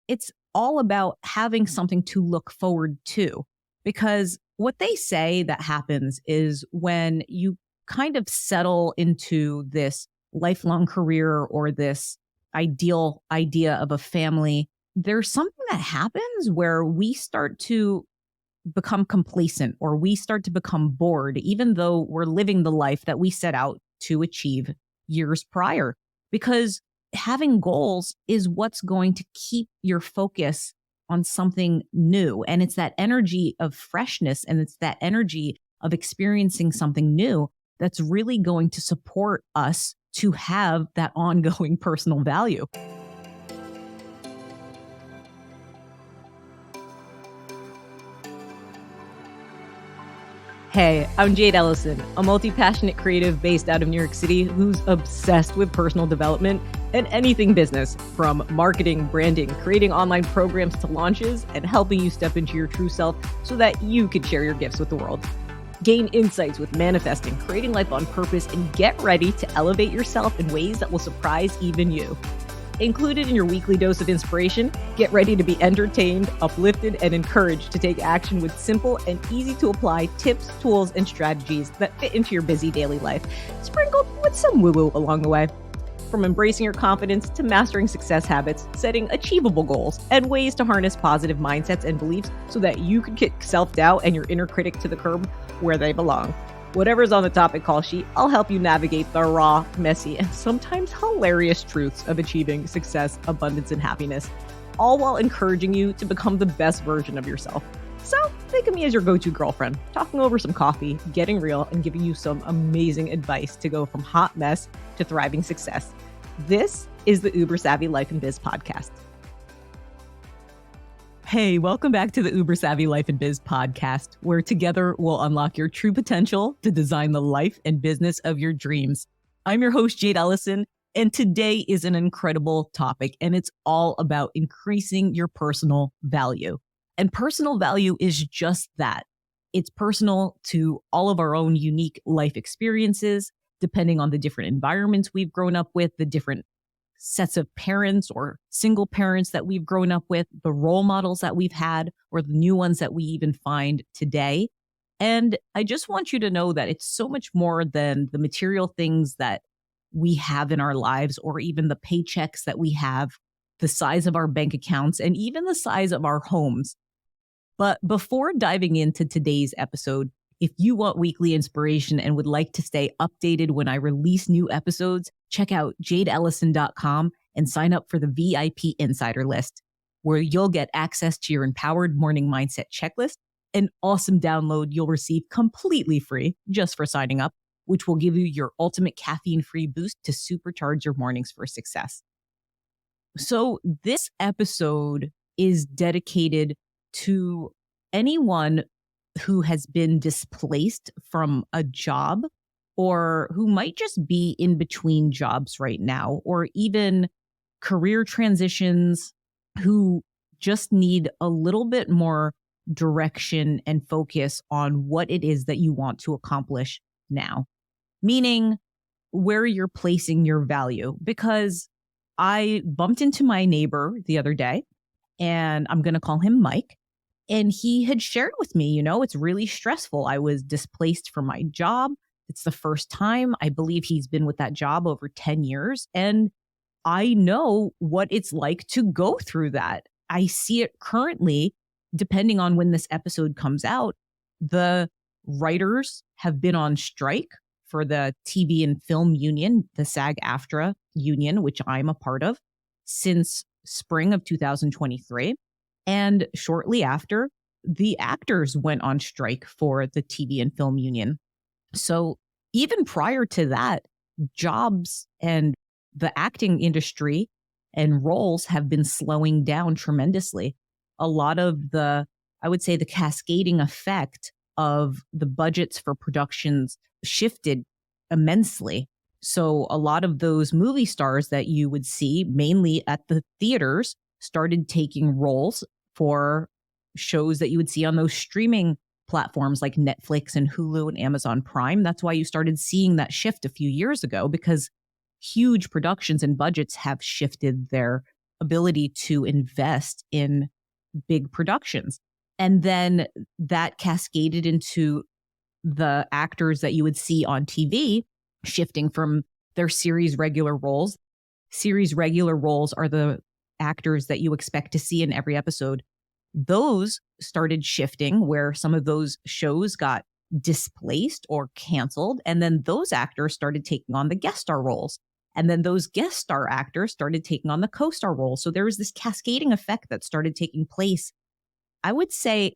it's all about having something to look forward to. Because what they say that happens is when you kind of settle into this lifelong career or this ideal idea of a family, there's something that happens where we start to become complacent or we start to become bored, even though we're living the life that we set out to achieve years prior. Because having goals is what's going to keep your focus on something new. And it's that energy of freshness and it's that energy of experiencing something new that's really going to support us to have that ongoing personal value. Hey, I'm Jade Ellison, a multi-passionate creative based out of New York City who's obsessed with personal development and anything business, from marketing, branding, creating online programs to launches, and helping you step into your true self so that you can share your gifts with the world. Gain insights with manifesting, creating life on purpose, and get ready to elevate yourself in ways that will surprise even you. Included in your weekly dose of inspiration, get ready to be entertained, uplifted, and encouraged to take action with simple and easy to apply tips, tools, and strategies that fit into your busy daily life, sprinkled with some woo-woo along the way. From embracing your confidence to mastering success habits, setting achievable goals, and ways to harness positive mindsets and beliefs so that you can kick self-doubt and your inner critic to the curb where they belong. Whatever's on the topic call sheet, I'll help you navigate the raw, messy, and sometimes hilarious truths of achieving success, abundance, and happiness, all while encouraging you to become the best version of yourself. So think of me as your go-to girlfriend, talking over some coffee, getting real, and giving you some amazing advice to go from hot mess to thriving success. This is the Uber Savvy Life and Biz podcast. Hey, welcome back to the Uber Savvy Life and Biz podcast, where together we'll unlock your true potential to design the life and business of your dreams. I'm your host, Jade Ellison, and today is an incredible topic, and it's all about increasing your personal value. And personal value is just that. It's personal to all of our own unique life experiences, depending on the different environments we've grown up with, the different sets of parents or single parents that we've grown up with, the role models that we've had, or the new ones that we even find today. And I just want you to know that it's so much more than the material things that we have in our lives, or even the paychecks that we have, the size of our bank accounts, and even the size of our homes. But before diving into today's episode, if you want weekly inspiration and would like to stay updated when I release new episodes, check out jadeellison.com and sign up for the VIP Insider List, where you'll get access to your empowered morning mindset checklist, an awesome download you'll receive completely free just for signing up, which will give you your ultimate caffeine-free boost to supercharge your mornings for success. So this episode is dedicated to anyone who has been displaced from a job, or who might just be in between jobs right now, or even career transitions, who just need a little bit more direction and focus on what it is that you want to accomplish now, meaning where you're placing your value. Because I bumped into my neighbor the other day, and I'm going to call him Mike. And he had shared with me, it's really stressful. I was displaced from my job. It's the first time. I believe he's been with that job over 10 years. And I know what it's like to go through that. I see it currently, depending on when this episode comes out. The writers have been on strike for the TV and Film Union, the SAG-AFTRA union, which I'm a part of, since spring of 2023. And shortly after, the actors went on strike for the TV and Film Union. So even prior to that, jobs and the acting industry and roles have been slowing down tremendously. A lot of the cascading effect of the budgets for productions shifted immensely. So a lot of those movie stars that you would see mainly at the theaters started taking roles for shows that you would see on those streaming platforms like Netflix and Hulu and Amazon Prime. That's why you started seeing that shift a few years ago, because huge productions and budgets have shifted their ability to invest in big productions. And then that cascaded into the actors that you would see on TV shifting from their series regular roles. Series regular roles are the actors that you expect to see in every episode. Those started shifting where some of those shows got displaced or canceled. And then those actors started taking on the guest star roles. And then those guest star actors started taking on the co-star roles. So there was this cascading effect that started taking place, I would say,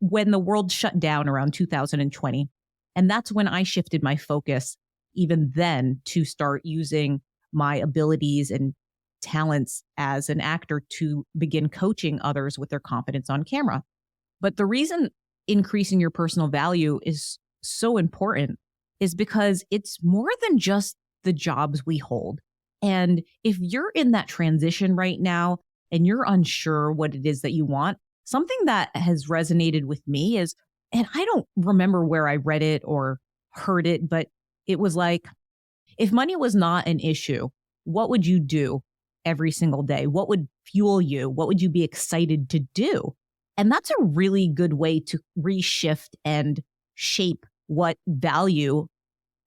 when the world shut down around 2020. And that's when I shifted my focus even then to start using my abilities and talents as an actor to begin coaching others with their confidence on camera. But the reason increasing your personal value is so important is because it's more than just the jobs we hold. And if you're in that transition right now and you're unsure what it is that you want, something that has resonated with me is, and I don't remember where I read it or heard it, but it was like, if money was not an issue, what would you do every single day? What would fuel you? What would you be excited to do? And that's a really good way to reshift and shape what value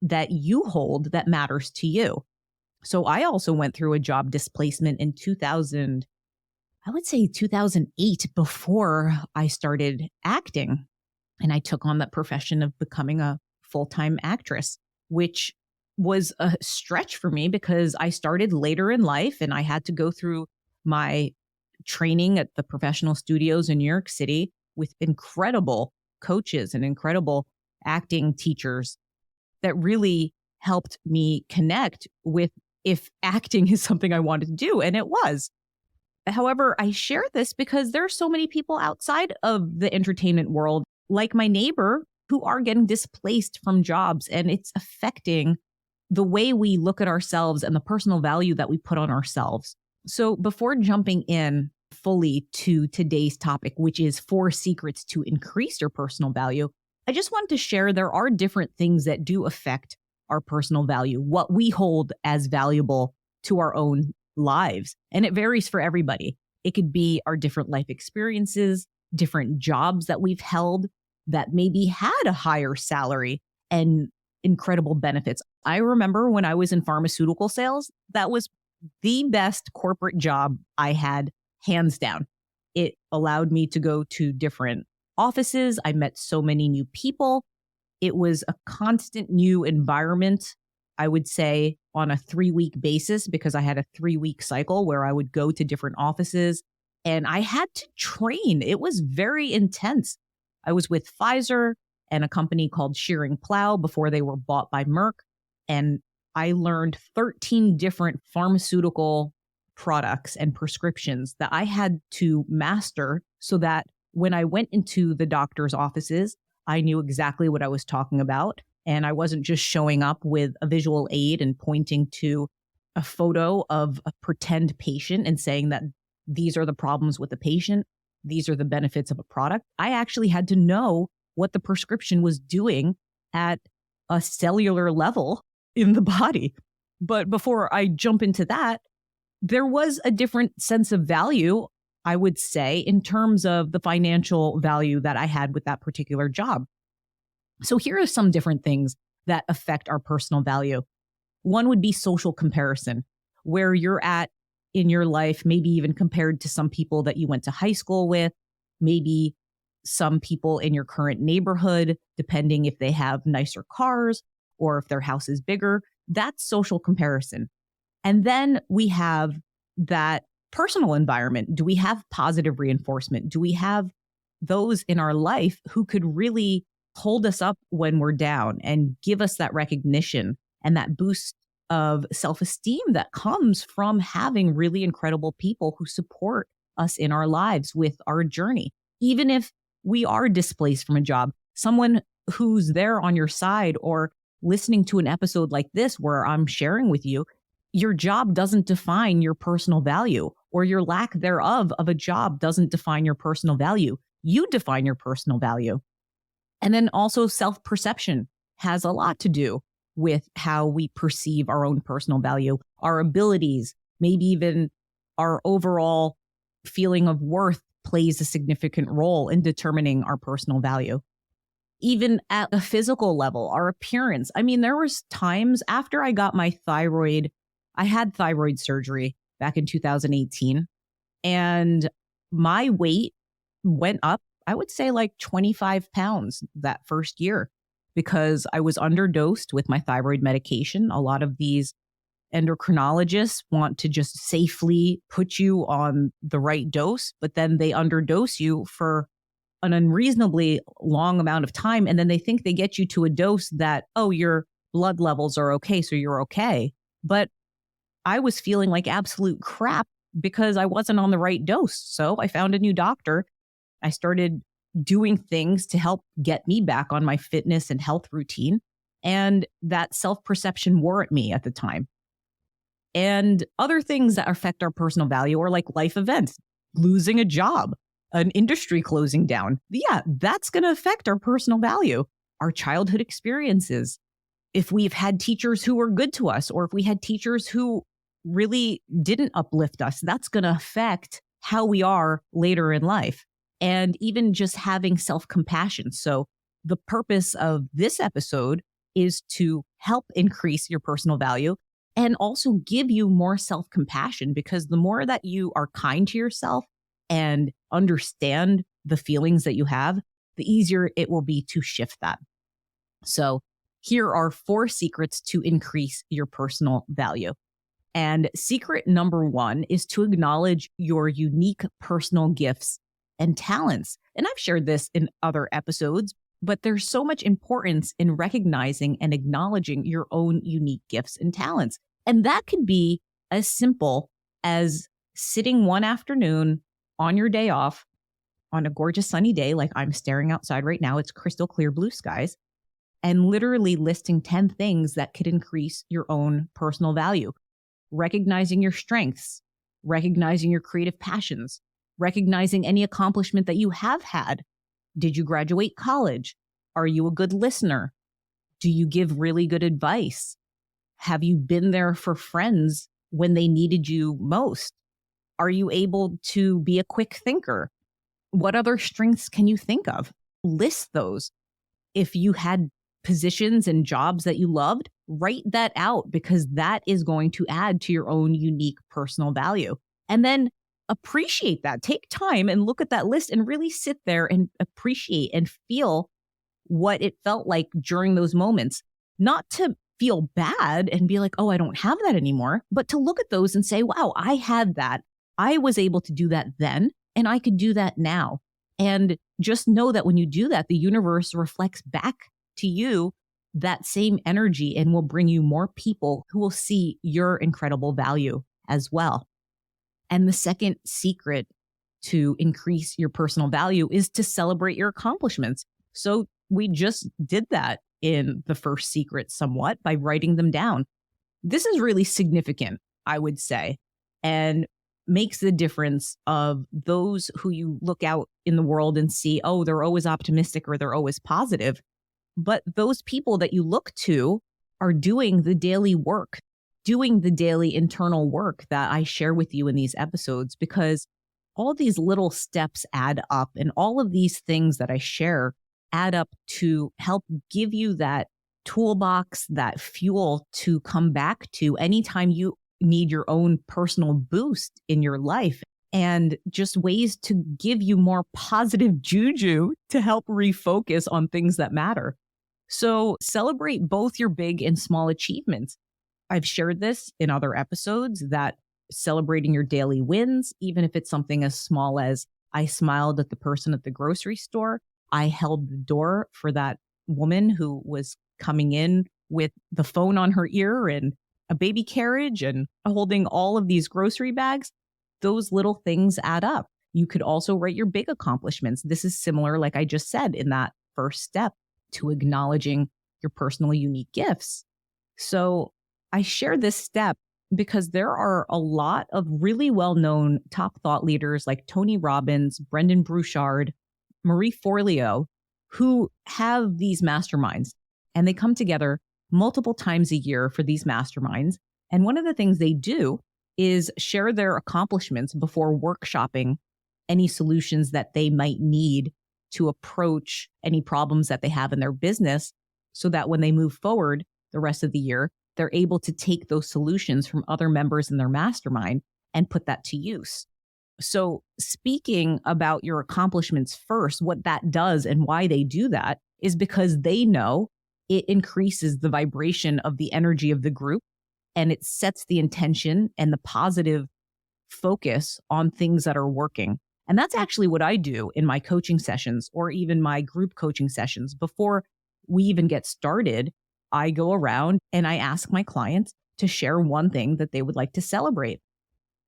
that you hold that matters to you. So I also went through a job displacement in 2008 before I started acting. And I took on that profession of becoming a full-time actress, which was a stretch for me because I started later in life and I had to go through my training at the professional studios in New York City with incredible coaches and incredible acting teachers that really helped me connect with if acting is something I wanted to do. And it was. However, I share this because there are so many people outside of the entertainment world, like my neighbor, who are getting displaced from jobs. And it's affecting the way we look at ourselves and the personal value that we put on ourselves. So before jumping in fully to today's topic, which is 4 secrets to increase your personal value, I just want to share there are different things that do affect our personal value, what we hold as valuable to our own lives. And it varies for everybody. It could be our different life experiences, different jobs that we've held that maybe had a higher salary and incredible benefits. I remember when I was in pharmaceutical sales, that was the best corporate job I had, hands down. It allowed me to go to different offices. I met so many new people. It was a constant new environment, I would say, on a 3-week basis, because I had a 3-week cycle where I would go to different offices and I had to train. It was very intense. I was with Pfizer and a company called Shearing Plow before they were bought by Merck. And I learned 13 different pharmaceutical products and prescriptions that I had to master so that when I went into the doctor's offices, I knew exactly what I was talking about. And I wasn't just showing up with a visual aid and pointing to a photo of a pretend patient and saying that these are the problems with the patient. These are the benefits of a product. I actually had to know what the prescription was doing at a cellular level in the body. But before I jump into that, there was a different sense of value, I would say, in terms of the financial value that I had with that particular job. So here are some different things that affect our personal value. One would be social comparison, where you're at in your life, maybe even compared to some people that you went to high school with, maybe some people in your current neighborhood, depending if they have nicer cars or if their house is bigger. That's social comparison. And then we have that personal environment. Do we have positive reinforcement? Do we have those in our life who could really hold us up when we're down and give us that recognition and that boost of self-esteem that comes from having really incredible people who support us in our lives with our journey? Even if we are displaced from a job, someone who's there on your side or listening to an episode like this where I'm sharing with you, your job doesn't define your personal value, or your lack thereof of a job doesn't define your personal value. You define your personal value. And then also self-perception has a lot to do with how we perceive our own personal value, our abilities, maybe even our overall feeling of worth plays a significant role in determining our personal value. Even at a physical level, our appearance. I mean, there was times after I got my thyroid, I had thyroid surgery back in 2018, and my weight went up, I would say like 25 pounds that first year because I was underdosed with my thyroid medication. A lot of these endocrinologists want to just safely put you on the right dose, but then they underdose you for an unreasonably long amount of time. And then they think they get you to a dose that, oh, your blood levels are okay, so you're okay. But I was feeling like absolute crap because I wasn't on the right dose. So I found a new doctor. I started doing things to help get me back on my fitness and health routine. And that self-perception wore at me at the time. And other things that affect our personal value are like life events, losing a job, an industry closing down. Yeah, that's going to affect our personal value, our childhood experiences. If we've had teachers who were good to us, or if we had teachers who really didn't uplift us, that's going to affect how we are later in life. And even just having self-compassion. So the purpose of this episode is to help increase your personal value and also give you more self-compassion, because the more that you are kind to yourself and understand the feelings that you have, the easier it will be to shift that. So here are 4 secrets to increase your personal value. And secret number 1 is to acknowledge your unique personal gifts and talents. And I've shared this in other episodes, but there's so much importance in recognizing and acknowledging your own unique gifts and talents. And that could be as simple as sitting one afternoon on your day off on a gorgeous sunny day, like I'm staring outside right now. It's crystal clear blue skies, and literally listing 10 things that could increase your own personal value. Recognizing your strengths, recognizing your creative passions, recognizing any accomplishment that you have had. Did you graduate college? Are you a good listener? Do you give really good advice? Have you been there for friends when they needed you most? Are you able to be a quick thinker? What other strengths can you think of? List those. If you had positions and jobs that you loved, write that out, because that is going to add to your own unique personal value. And then appreciate that. Take time and look at that list and really sit there and appreciate and feel what it felt like during those moments. Not to feel bad and be like, oh, I don't have that anymore, but to look at those and say, wow, I had that. I was able to do that then, and I could do that now. And just know that when you do that, the universe reflects back to you that same energy and will bring you more people who will see your incredible value as well. And the second secret to increase your personal value is to celebrate your accomplishments. So we just did that in the first secret somewhat by writing them down. This is really significant, I would say, and makes the difference of those who you look out in the world and see, oh, they're always optimistic or they're always positive. But those people that you look to are doing the daily work, doing the daily internal work that I share with you in these episodes, because all these little steps add up, and all of these things that I share add up to help give you that toolbox, that fuel to come back to anytime you need your own personal boost in your life, and just ways to give you more positive juju to help refocus on things that matter. So celebrate both your big and small achievements. I've shared this in other episodes, that celebrating your daily wins, even if it's something as small as I smiled at the person at the grocery store, I held the door for that woman who was coming in with the phone on her ear and a baby carriage and holding all of these grocery bags. Those little things add up. You could also write your big accomplishments. This is similar, like I just said, in that first step to acknowledging your personal unique gifts. So I share this step because there are a lot of really well-known top thought leaders like Tony Robbins, Buchard, Marie Forleo, who have these masterminds, and they come together multiple times a year for these masterminds. And one of the things they do is share their accomplishments before workshopping any solutions that they might need to approach any problems that they have in their business, so that when they move forward the rest of the year, they're able to take those solutions from other members in their mastermind and put that to use. So speaking about your accomplishments first, what that does and why they do that is because they know it increases the vibration of the energy of the group, and it sets the intention and the positive focus on things that are working. And that's actually what I do in my coaching sessions or even my group coaching sessions. Before we even get started, I go around and I ask my clients to share one thing that they would like to celebrate.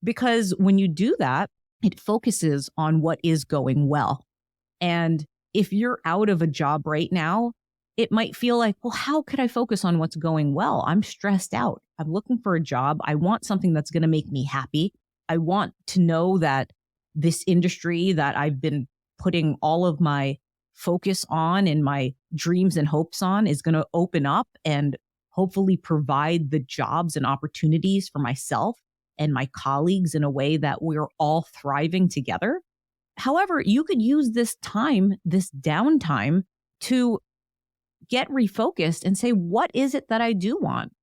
Because when you do that, it focuses on what is going well. And if you're out of a job right now, it might feel like, well, how could I focus on what's going well? I'm stressed out. I'm looking for a job. I want something that's going to make me happy. I want to know that this industry that I've been putting all of my focus on and my dreams and hopes on is going to open up and hopefully provide the jobs and opportunities for myself and my colleagues in a way that we're all thriving together. However, you could use this time, this downtime, to get refocused and say, what is it that I do want?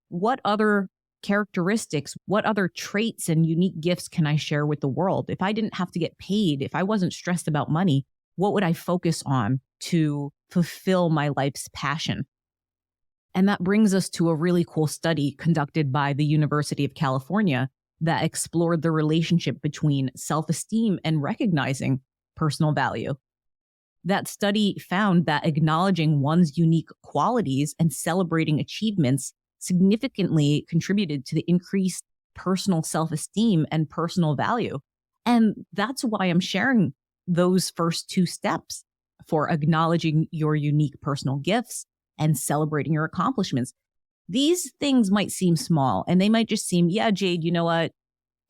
What other characteristics, what other traits and unique gifts can I share with the world? If I didn't have to get paid, if I wasn't stressed about money, what would I focus on to fulfill my life's passion? And that brings us to a really cool study conducted by the University of California that explored the relationship between self-esteem and recognizing personal value. That study found that acknowledging one's unique qualities and celebrating achievements significantly contributed to the increased personal self-esteem and personal value. And that's why I'm sharing those first two steps for acknowledging your unique personal gifts and celebrating your accomplishments. These things might seem small and they might just seem, yeah, Jade, you know what?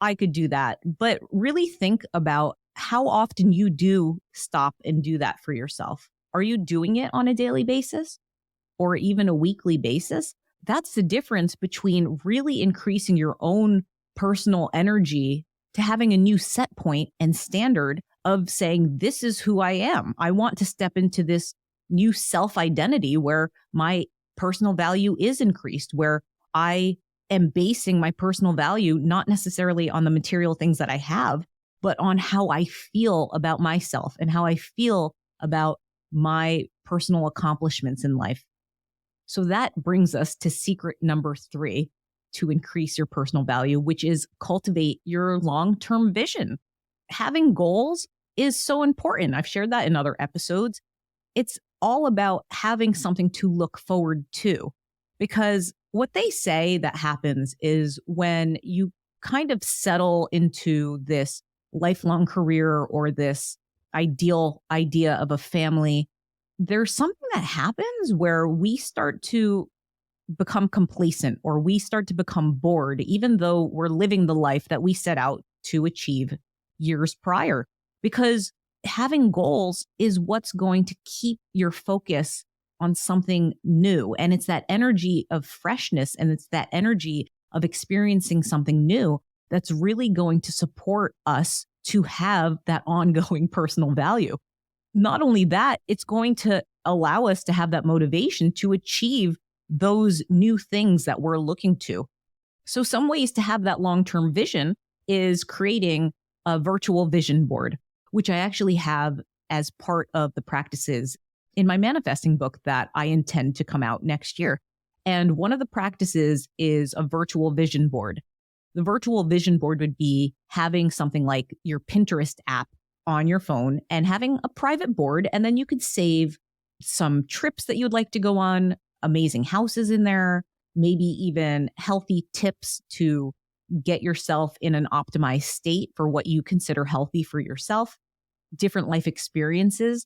I could do that. But really think about how often you do stop and do that for yourself. Are you doing it on a daily basis or even a weekly basis? That's the difference between really increasing your own personal energy to having a new set point and standard of saying, this is who I am. I want to step into this new self-identity where my personal value is increased, where I am basing my personal value not necessarily on the material things that I have, but on how I feel about myself and how I feel about my personal accomplishments in life. So that brings us to secret number 3 to increase your personal value, which is cultivate your long-term vision. Having goals is so important. I've shared that in other episodes. It's all about having something to look forward to, because what they say that happens is when you kind of settle into this lifelong career or this ideal idea of a family, there's something that happens where we start to become complacent or we start to become bored, even though we're living the life that we set out to achieve years prior. Because having goals is what's going to keep your focus on something new. And it's that energy of freshness and it's that energy of experiencing something new that's really going to support us to have that ongoing personal value. Not only that, it's going to allow us to have that motivation to achieve those new things that we're looking to. So some ways to have that long-term vision is creating a virtual vision board, which I actually have as part of the practices in my manifesting book that I intend to come out next year. And one of the practices is a virtual vision board. The virtual vision board would be having something like your Pinterest app on your phone and having a private board. And then you could save some trips that you'd like to go on, amazing houses in there, maybe even healthy tips to get yourself in an optimized state for what you consider healthy for yourself, different life experiences.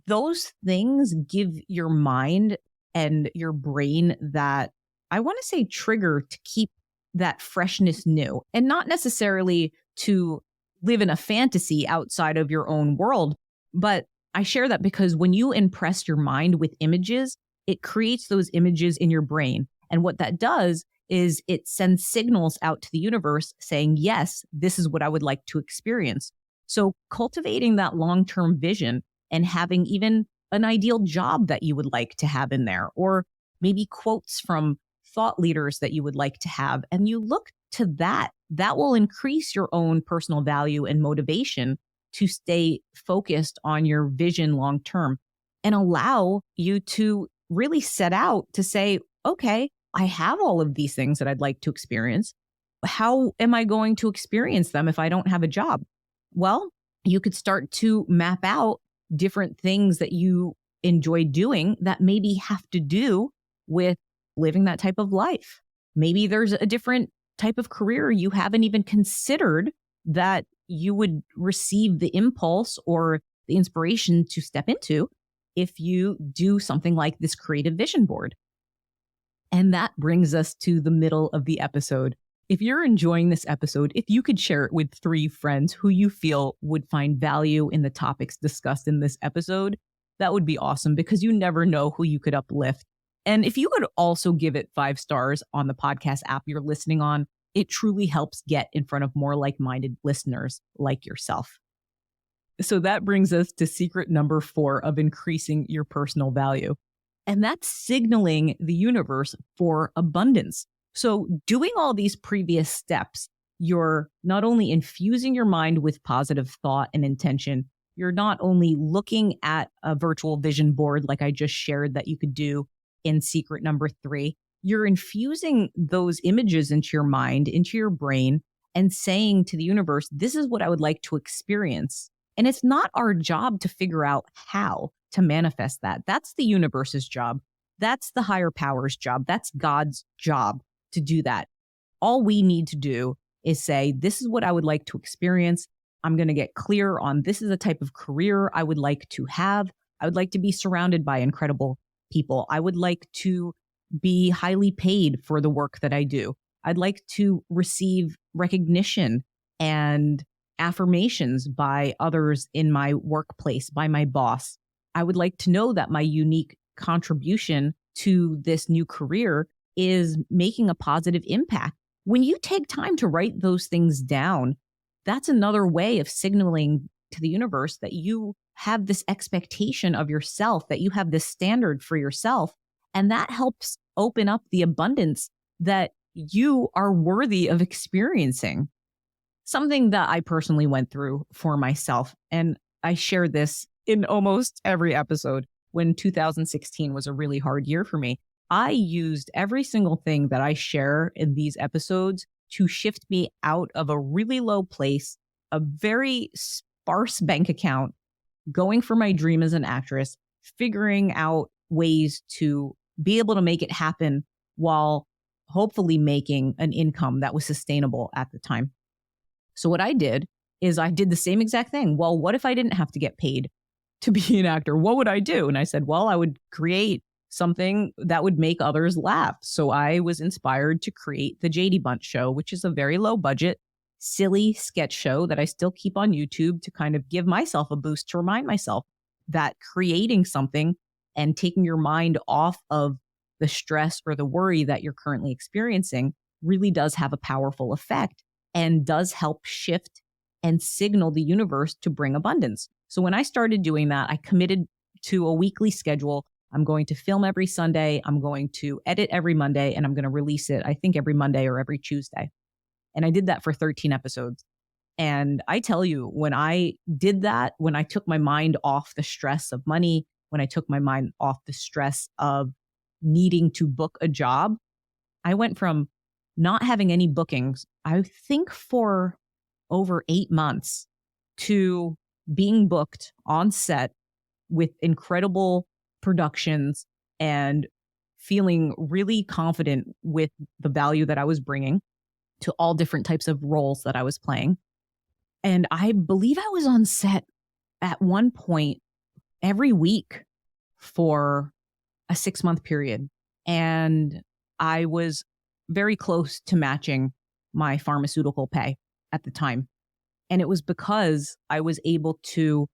Those things give your mind and your brain that, I want to say, trigger to keep that freshness new, and not necessarily to live in a fantasy outside of your own world. But I share that because when you impress your mind with images, it creates those images in your brain. And what that does is it sends signals out to the universe saying, yes, this is what I would like to experience. So cultivating that long-term vision and having even an ideal job that you would like to have in there, or maybe quotes from thought leaders that you would like to have. And you look to that, that will increase your own personal value and motivation to stay focused on your vision long-term and allow you to really set out to say, okay, I have all of these things that I'd like to experience. How am I going to experience them if I don't have a job? Well, you could start to map out different things that you enjoy doing that maybe have to do with living that type of life. Maybe there's a different type of career you haven't even considered that you would receive the impulse or the inspiration to step into if you do something like this creative vision board. And that brings us to the middle of the episode. If you're enjoying this episode, if you could share it with 3 friends who you feel would find value in the topics discussed in this episode, that would be awesome because you never know who you could uplift. And if you could also give it 5 stars on the podcast app you're listening on, it truly helps get in front of more like-minded listeners like yourself. So that brings us to secret number 4 of increasing your personal value. And that's signaling the universe for abundance. So doing all these previous steps, you're not only infusing your mind with positive thought and intention, you're not only looking at a virtual vision board like I just shared that you could do in secret number 3, you're infusing those images into your mind, into your brain, and saying to the universe, this is what I would like to experience. And it's not our job to figure out how to manifest that. That's the universe's job. That's the higher power's job. That's God's job to do that. All we need to do is say, this is what I would like to experience. I'm going to get clear on this is the type of career I would like to have. I would like to be surrounded by incredible people. I would like to be highly paid for the work that I do. I'd like to receive recognition and affirmations by others in my workplace, by my boss. I would like to know that my unique contribution to this new career is making a positive impact. When you take time to write those things down, that's another way of signaling to the universe that you have this expectation of yourself, that you have this standard for yourself. And that helps open up the abundance that you are worthy of experiencing. Something that I personally went through for myself, and I share this in almost every episode, when 2016 was a really hard year for me. I used every single thing that I share in these episodes to shift me out of a really low place, a very sparse bank account, going for my dream as an actress, figuring out ways to be able to make it happen while hopefully making an income that was sustainable at the time. So what I did is I did the same exact thing. Well, what if I didn't have to get paid to be an actor? What would I do? And I said, well, I would create something that would make others laugh. So I was inspired to create the JD Bunch Show, which is a very low budget, silly sketch show that I still keep on YouTube to kind of give myself a boost, to remind myself that creating something and taking your mind off of the stress or the worry that you're currently experiencing really does have a powerful effect and does help shift and signal the universe to bring abundance. So when I started doing that, I committed to a weekly schedule. I'm going to film every Sunday. I'm going to edit every Monday, and I'm going to release it, I think, every Monday or every Tuesday. And I did that for 13 episodes. And I tell you, when I did that, when I took my mind off the stress of money, when I took my mind off the stress of needing to book a job, I went from not having any bookings, I think for over 8 months, to being booked on set with incredible productions and feeling really confident with the value that I was bringing to all different types of roles that I was playing. And I believe I was on set at one point every week for a 6-month period. And I was very close to matching my pharmaceutical pay at the time. And it was because I was able to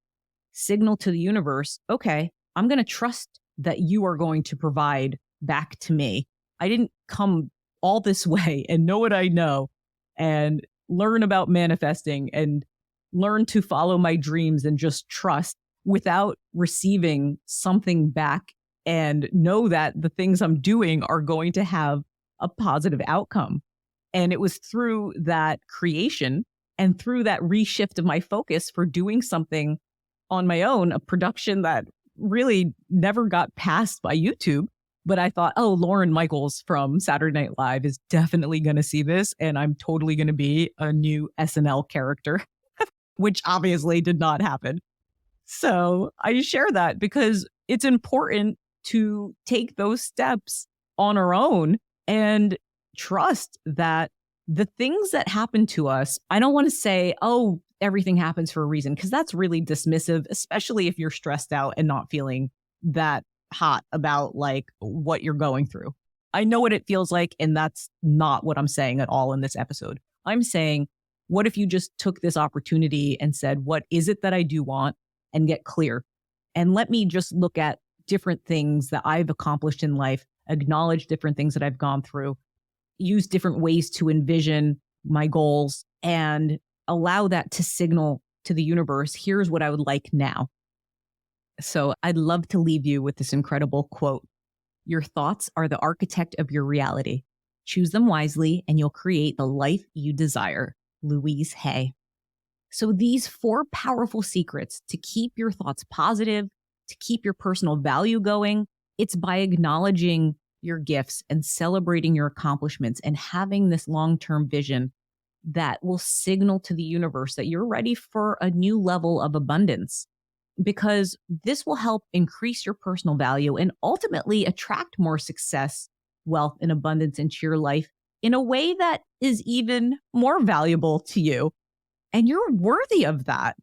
signal to the universe, okay, I'm going to trust that you are going to provide back to me. I didn't come all this way and know what I know and learn about manifesting and learn to follow my dreams and just trust without receiving something back and know that the things I'm doing are going to have a positive outcome. And it was through that creation and through that reshift of my focus for doing something on my own, a production that really never got passed by YouTube. But I thought, oh, Lauren Michaels from Saturday Night Live is definitely going to see this, and I'm totally going to be a new SNL character, which obviously did not happen. So I share that because it's important to take those steps on our own and trust that the things that happen to us, I don't want to say, oh, everything happens for a reason, because that's really dismissive, especially if you're stressed out and not feeling that hot about like what you're going through. I know what it feels like, and that's not what I'm saying at all in this episode. I'm saying, what if you just took this opportunity and said, what is it that I do want, and get clear? And let me just look at different things that I've accomplished in life, acknowledge different things that I've gone through, use different ways to envision my goals, and allow that to signal to the universe, here's what I would like now. So I'd love to leave you with this incredible quote. Your thoughts are the architect of your reality. Choose them wisely and you'll create the life you desire. Louise Hay. So these 4 powerful secrets to keep your thoughts positive, to keep your personal value going, it's by acknowledging your gifts and celebrating your accomplishments and having this long-term vision that will signal to the universe that you're ready for a new level of abundance. Because this will help increase your personal value and ultimately attract more success, wealth, and abundance into your life in a way that is even more valuable to you. And you're worthy of that.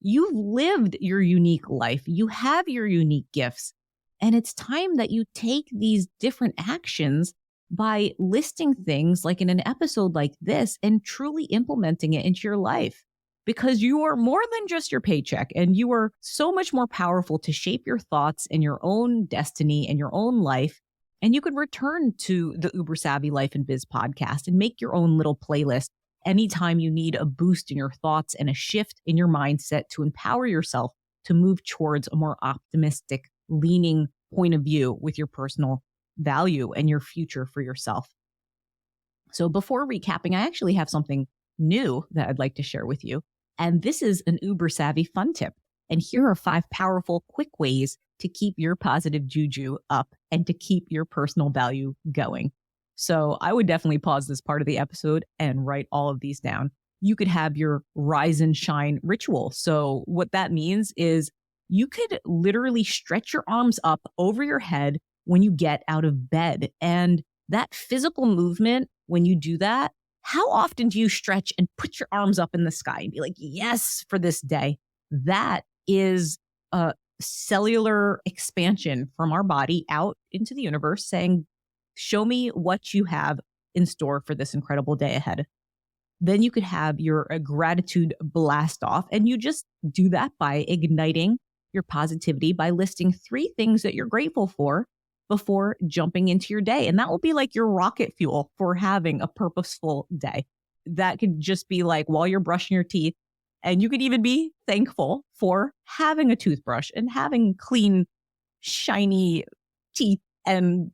You've lived your unique life. You have your unique gifts. And it's time that you take these different actions by listing things like in an episode like this and truly implementing it into your life. Because you are more than just your paycheck, and you are so much more powerful to shape your thoughts and your own destiny and your own life. And you could return to the Uber Savvy Life and Biz podcast and make your own little playlist anytime you need a boost in your thoughts and a shift in your mindset to empower yourself to move towards a more optimistic, leaning point of view with your personal value and your future for yourself. So before recapping, I actually have something new that I'd like to share with you. And this is an Uber Savvy fun tip. And here are 5 powerful, quick ways to keep your positive juju up and to keep your personal value going. So I would definitely pause this part of the episode and write all of these down. You could have your rise and shine ritual. So what that means is you could literally stretch your arms up over your head when you get out of bed. And that physical movement, when you do that, how often do you stretch and put your arms up in the sky and be like, yes, for this day? That is a cellular expansion from our body out into the universe saying, show me what you have in store for this incredible day ahead. Then you could have your gratitude blast off, and you just do that by igniting your positivity by listing 3 things that you're grateful for before jumping into your day. And that will be like your rocket fuel for having a purposeful day. That could just be like while you're brushing your teeth. And you could even be thankful for having a toothbrush and having clean, shiny teeth and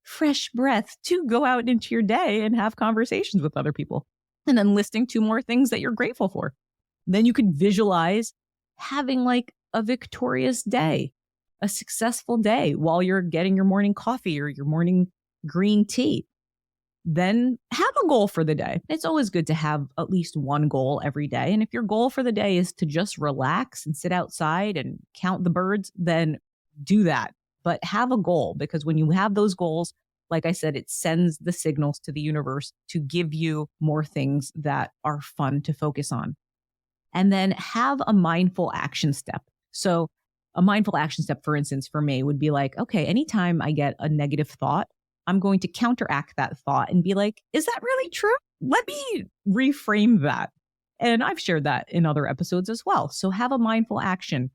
fresh breath to go out into your day and have conversations with other people. And then listing 2 more things that you're grateful for. Then you could visualize having like a victorious day, a successful day while you're getting your morning coffee or your morning green tea. Then have a goal for the day. It's always good to have at least one goal every day. And if your goal for the day is to just relax and sit outside and count the birds, then do that. But have a goal, because when you have those goals, like I said, it sends the signals to the universe to give you more things that are fun to focus on. And then have a mindful action step. So a mindful action step, for instance, for me would be like, okay, anytime I get a negative thought, I'm going to counteract that thought and be like, is that really true? Let me reframe that. And I've shared that in other episodes as well. So have a mindful action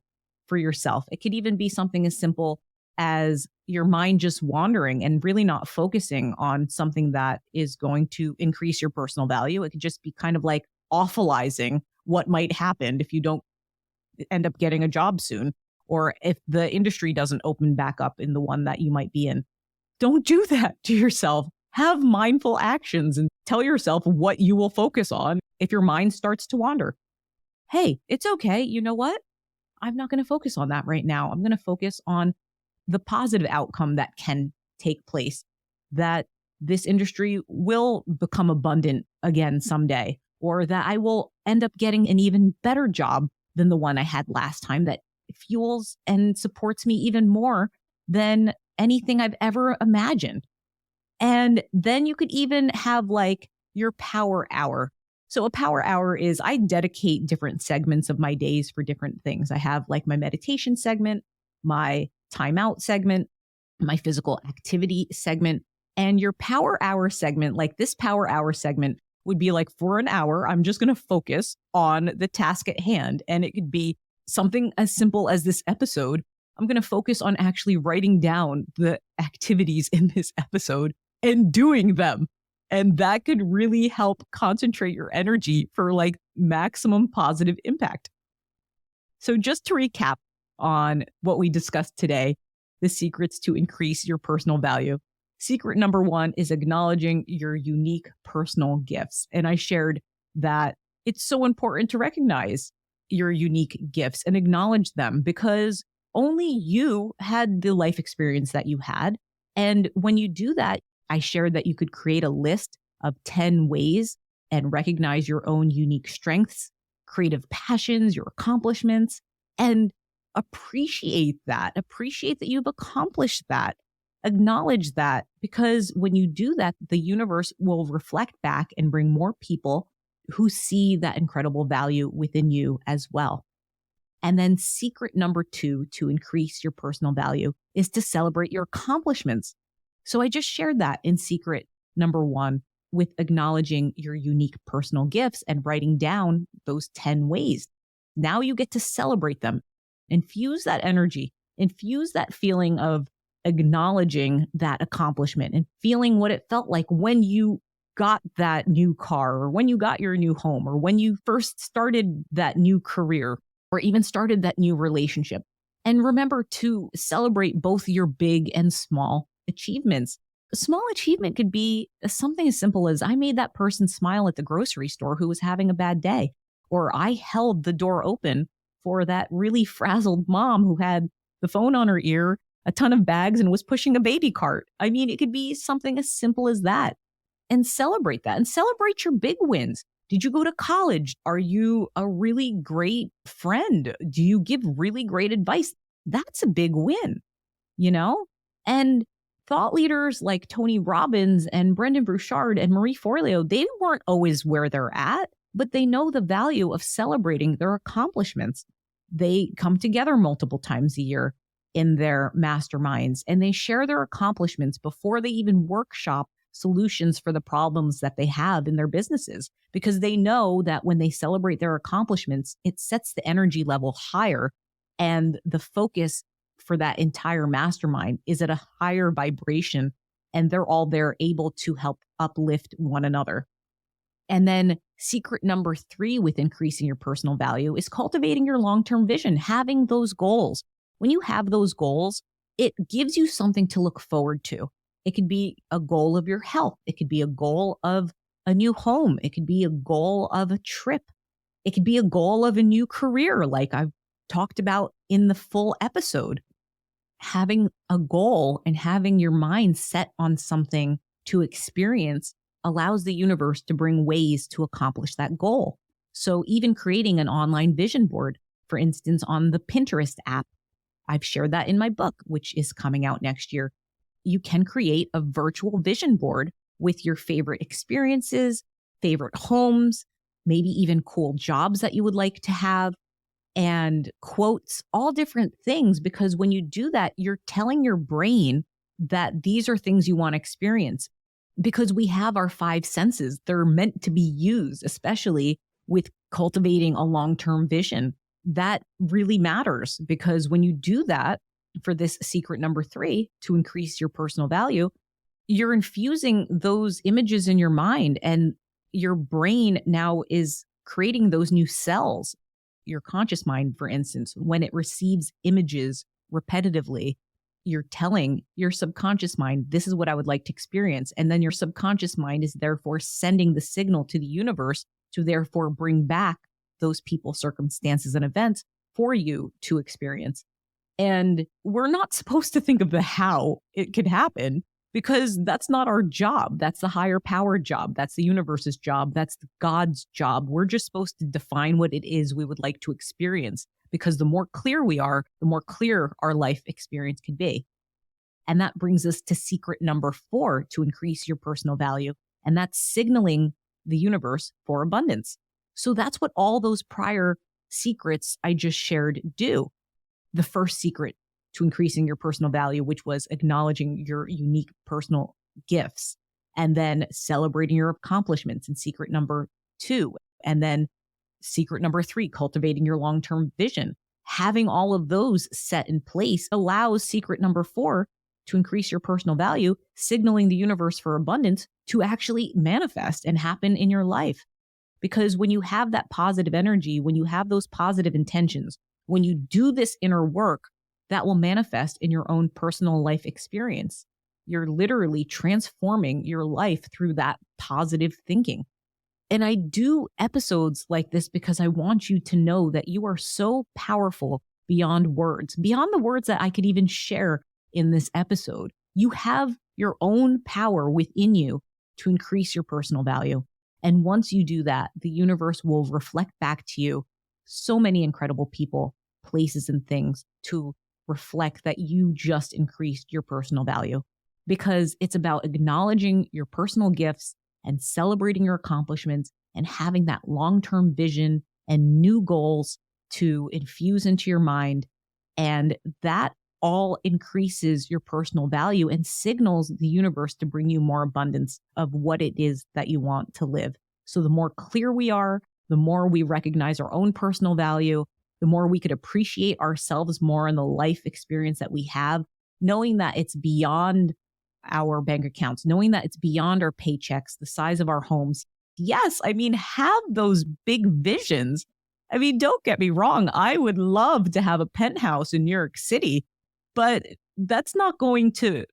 for yourself. It could even be something as simple as your mind just wandering and really not focusing on something that is going to increase your personal value. It could just be kind of like awfulizing what might happen if you don't end up getting a job soon, or if the industry doesn't open back up in the one that you might be in. Don't do that to yourself. Have mindful actions and tell yourself what you will focus on if your mind starts to wander. Hey, it's okay. You know what? I'm not going to focus on that right now. I'm going to focus on the positive outcome that can take place, that this industry will become abundant again someday, or that I will end up getting an even better job than the one I had last time that fuels and supports me even more than anything I've ever imagined. And then you could even have like your power hour. So a power hour is I dedicate different segments of my days for different things. I have like my meditation segment, my timeout segment, my physical activity segment, and your power hour segment. Like this power hour segment would be like for an hour, I'm just going to focus on the task at hand. And it could be something as simple as this episode. I'm going to focus on actually writing down the activities in this episode and doing them. And that could really help concentrate your energy for like maximum positive impact. So just to recap on what we discussed today, the secrets to increase your personal value. Secret number 1 is acknowledging your unique personal gifts. And I shared that it's so important to recognize your unique gifts and acknowledge them because only you had the life experience that you had. And when you do that, I shared that you could create a list of 10 ways and recognize your own unique strengths, creative passions, your accomplishments, and appreciate that. Appreciate that you've accomplished that. Acknowledge that, because when you do that, the universe will reflect back and bring more people who see that incredible value within you as well. And then secret number 2 to increase your personal value is to celebrate your accomplishments. So I just shared that in secret number 1 with acknowledging your unique personal gifts and writing down those 10 ways. Now you get to celebrate them. Infuse that energy, infuse that feeling of acknowledging that accomplishment and feeling what it felt like when you got that new car or when you got your new home or when you first started that new career or even started that new relationship. And remember to celebrate both your big and small achievements. A small achievement could be something as simple as I made that person smile at the grocery store who was having a bad day, or I held the door open for that really frazzled mom who had the phone on her ear, a ton of bags, and was pushing a baby cart. I mean, it could be something as simple as that. And celebrate that and celebrate your big wins. Did you go to college? Are you a really great friend? Do you give really great advice? That's a big win, you know? And thought leaders like Tony Robbins and Buchard and Marie Forleo, they weren't always where they're at, but they know the value of celebrating their accomplishments. They come together multiple times a year in their masterminds, and they share their accomplishments before they even workshop solutions for the problems that they have in their businesses, because they know that when they celebrate their accomplishments, it sets the energy level higher, and the focus for that entire mastermind is at a higher vibration, and they're all there able to help uplift one another. And then secret number 3 with increasing your personal value is cultivating your long-term vision, having those goals. When you have those goals, it gives you something to look forward to. It could be a goal of your health. It could be a goal of a new home. It could be a goal of a trip. It could be a goal of a new career, like I've talked about in the full episode. Having a goal and having your mind set on something to experience allows the universe to bring ways to accomplish that goal. So even creating an online vision board, for instance, on the Pinterest app, I've shared that in my book, which is coming out next year. You can create a virtual vision board with your favorite experiences, favorite homes, maybe even cool jobs that you would like to have, and quotes, all different things. Because when you do that, you're telling your brain that these are things you want to experience. Because we have our 5 senses. They're meant to be used, especially with cultivating a long-term vision. That really matters, because when you do that, for this secret number 3 to increase your personal value, you're infusing those images in your mind, and your brain now is creating those new cells. Your conscious mind, for instance, when it receives images repetitively, you're telling your subconscious mind, this is what I would like to experience. And then your subconscious mind is therefore sending the signal to the universe to therefore bring back those people, circumstances, and events for you to experience. And we're not supposed to think of the how it could happen, because that's not our job. That's the higher power job. That's the universe's job. That's God's job. We're just supposed to define what it is we would like to experience, because the more clear we are, the more clear our life experience could be. And that brings us to secret number 4 to increase your personal value. And that's signaling the universe for abundance. So that's what all those prior secrets I just shared do. The first secret to increasing your personal value, which was acknowledging your unique personal gifts, and then celebrating your accomplishments in secret number 2. And then secret number 3, cultivating your long-term vision. Having all of those set in place allows secret number 4 to increase your personal value, signaling the universe for abundance to actually manifest and happen in your life. Because when you have that positive energy, when you have those positive intentions, when you do this inner work, that will manifest in your own personal life experience. You're literally transforming your life through that positive thinking. And I do episodes like this because I want you to know that you are so powerful beyond words, beyond the words that I could even share in this episode. You have your own power within you to increase your personal value. And once you do that, the universe will reflect back to you so many incredible people, places, and things to reflect that you just increased your personal value. Because it's about acknowledging your personal gifts and celebrating your accomplishments and having that long-term vision and new goals to infuse into your mind. And that all increases your personal value and signals the universe to bring you more abundance of what it is that you want to live. So the more clear we are, the more we recognize our own personal value, the more we could appreciate ourselves more in the life experience that we have, knowing that it's beyond our bank accounts, knowing that it's beyond our paychecks, the size of our homes. Yes, I mean, have those big visions. I mean, don't get me wrong. I would love to have a penthouse in New York City, but that's not going to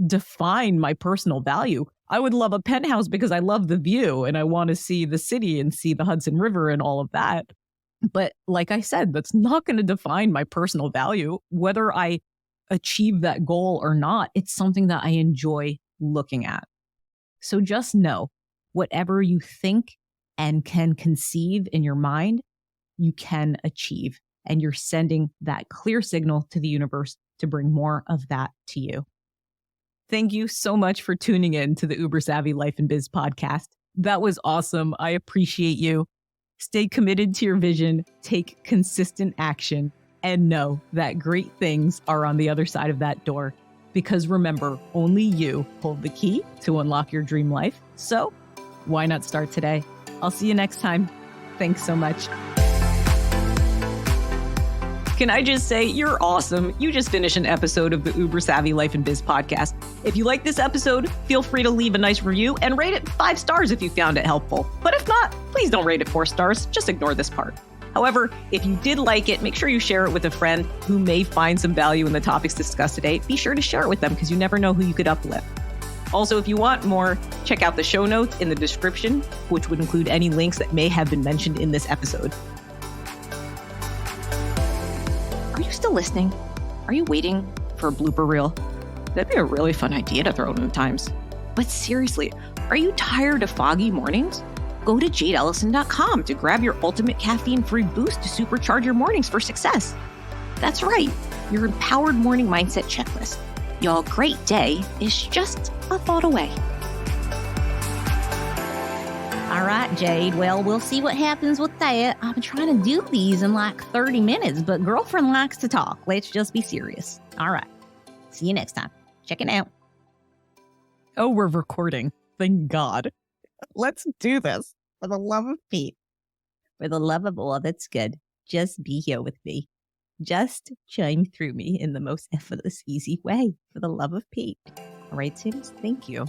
define my personal value. I would love a penthouse because I love the view and I want to see the city and see the Hudson River and all of that. But like I said, that's not going to define my personal value. Whether I achieve that goal or not, it's something that I enjoy looking at. So just know, whatever you think and can conceive in your mind, you can achieve. And you're sending that clear signal to the universe to bring more of that to you. Thank you so much for tuning in to the Uber Savvy Life and Biz podcast. That was awesome. I appreciate you. Stay committed to your vision, take consistent action, and know that great things are on the other side of that door. Because remember, only you hold the key to unlock your dream life. So why not start today? I'll see you next time. Thanks so much. Can I just say, you're awesome. You just finished an episode of the Uber Savvy Life and Biz podcast. If you like this episode, feel free to leave a nice review and rate it 5 stars if you found it helpful. But if not, please don't rate it 4 stars. Just ignore this part. However, if you did like it, make sure you share it with a friend who may find some value in the topics discussed today. Be sure to share it with them because you never know who you could uplift. Also, if you want more, check out the show notes in the description, which would include any links that may have been mentioned in this episode. Are you still listening? Are you waiting for a blooper reel? That'd be a really fun idea to throw in at times. But seriously, are you tired of foggy mornings? Go to jadeellison.com to grab your ultimate caffeine-free boost to supercharge your mornings for success. That's right, your empowered morning mindset checklist. Your great day is just a thought away. All right, Jade. Well, we'll see what happens with that. I've been trying to do these in like 30 minutes, but girlfriend likes to talk. Let's just be serious. All right. See you next time. Check it out. Oh, we're recording. Thank God. Let's do this. For the love of Pete. For the love of all that's good. Just be here with me. just chime through me in the most effortless, easy way for the love of Pete. All right, Sims, thank you.